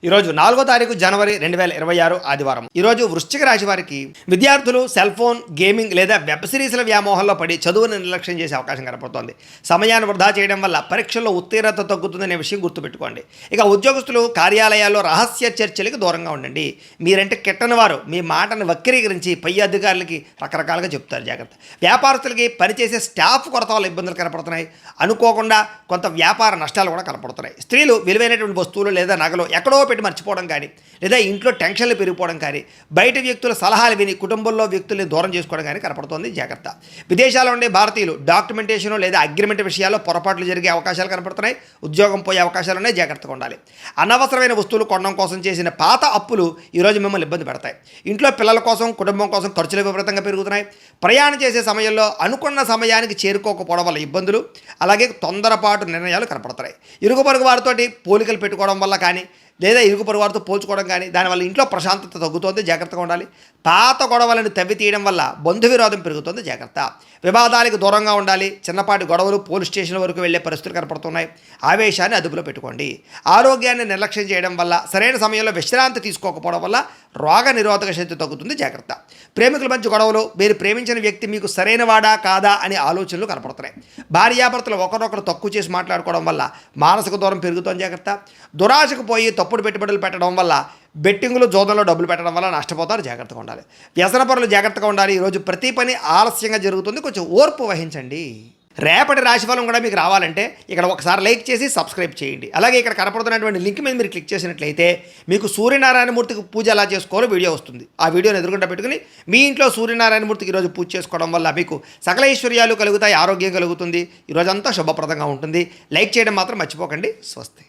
ఈరోజు 4వ తారీఖు జనవరి 2026 ఆదివారం. ఈరోజు వృశ్చిక రాశి వారికి విద్యార్థులు సెల్ ఫోన్, గేమింగ్ లేదా వెబ్ సిరీస్ల వ్యామోహంలో పడి చదువును నిర్లక్ష్యం చేసే అవకాశం కనపడుతోంది. సమయాన్ని వృధా చేయడం వల్ల పరీక్షల్లో ఉత్తీర్ణత తగ్గుతుందనే విషయం గుర్తుపెట్టుకోండి. ఇక ఉద్యోగస్తులు కార్యాలయాల్లో రహస్య చర్చలకు దూరంగా ఉండండి. మీరంటే కిట్టని వారు మీ మాటను వక్రీకరించి పై అధికారులకి రకరకాలుగా చెప్తారు, జాగ్రత్త. వ్యాపారస్తులకి పనిచేసే స్టాఫ్ కొరత వల్ల ఇబ్బందులు కనపడుతున్నాయి. అనుకోకుండా కొంత వ్యాపార నష్టాలు కూడా కనపడుతున్నాయి. స్త్రీలు విలువైనటువంటి వస్తువులు లేదా నగలు ఎక్కడో పెట్టి మర్చిపోవడం కానీ, లేదా ఇంట్లో టెన్షన్లు పెరిగిపోవడం కానీ, బయట వ్యక్తుల సలహాలు విని కుటుంబంలో వ్యక్తుల్ని దూరం చేసుకోవడం కానీ కనపడుతోంది, జాగ్రత్త. విదేశాల్లో ఉండే భారతీయులు డాక్యుమెంటేషన్ లేదా అగ్రిమెంట్ విషయాల్లో పొరపాట్లు జరిగే అవకాశాలు కనపడుతున్నాయి. ఉద్యోగం పోయే అవకాశాలు ఉన్నాయి, జాగ్రత్తగా ఉండాలి. అనవసరమైన వస్తువులు కొనడం కోసం చేసిన పాత అప్పులు ఈరోజు మిమ్మల్ని ఇబ్బంది పెడతాయి. ఇంట్లో పిల్లల కోసం, కుటుంబం కోసం ఖర్చులు విపరీతంగా పెరుగుతున్నాయి. ప్రయాణం చేసే సమయంలో అనుకున్న సమయానికి చేరుకోకపోవడం వల్ల ఇబ్బందులు, అలాగే తొందరపాటు నిర్ణయాలు కనపడుతున్నాయి. ఇరుగు పొరుగు వారితోటి పోలికలు పెట్టుకోవడం వల్ల కానీ, లేదా ఇరుగు పొరుగు వారితో పోల్చుకోవడం కానీ, దానివల్ల ఇంట్లో ప్రశాంతత తగ్గుతుంది, జాగ్రత్తగా ఉండాలి. పాత గొడవలను తవ్వి తీయడం వల్ల బంధు విరోధం పెరుగుతుంది, జాగ్రత్త. వివాదాలకు దూరంగా ఉండాలి. చిన్నపాటి గొడవలు పోలీస్ స్టేషన్ వరకు వెళ్లే పరిస్థితులు కనపడుతున్నాయి. ఆవేశాన్ని అదుపులో పెట్టుకోండి. ఆరోగ్యాన్ని నిర్లక్ష్యం చేయడం వల్ల, సరైన సమయంలో విశ్రాంతి తీసుకోకపోవడం వల్ల రోగ నిరోధక శక్తి తగ్గుతుంది, జాగ్రత్త. ప్రేమికుల మధ్య గొడవలు, మీరు ప్రేమించిన వ్యక్తి మీకు సరైన వాడా కాదా అనే ఆలోచనలు కనపడుతున్నాయి. భార్యాభర్తలు ఒకరొకరు తక్కువ చేసి మాట్లాడుకోవడం వల్ల మానసిక దూరం పెరుగుతుంది, జాగ్రత్త. దురాశకు పోయి తప్పుడు పెట్టుబడులు పెట్టడం వల్ల, బెట్టింగులు, జోదంలో డబ్బులు పెట్టడం వల్ల నష్టపోతారు, జాగ్రత్తగా ఉండాలి. వ్యసన పరులు జాగ్రత్తగా ఉండాలి. ఈరోజు ప్రతి పని ఆలస్యంగా జరుగుతుంది, కొంచెం ఓర్పు వహించండి. రేపటి రాశిఫలం కూడా మీకు రావాలంటే ఇక్కడ ఒకసారి లైక్ చేసి సబ్స్క్రైబ్ చేయండి. అలాగే ఇక్కడ కనపడుతున్నటువంటి లింక్ మీద మీరు క్లిక్ చేసినట్లయితే మీకు సూర్యనారాయణమూర్తికి పూజ ఎలా చేసుకోవాలో వీడియో వస్తుంది. ఆ వీడియోని ఎదురుకుండా పెట్టుకుని మీ ఇంట్లో సూర్యనారాయణమూర్తికి ఈరోజు పూజ చేసుకోవడం వల్ల మీకు సకల ఐశ్వర్యాలు కలుగుతాయి, ఆరోగ్యం కలుగుతుంది. ఈరోజంతా శుభప్రదంగా ఉంటుంది. లైక్ చేయడం మాత్రం మర్చిపోకండి. స్వస్తి.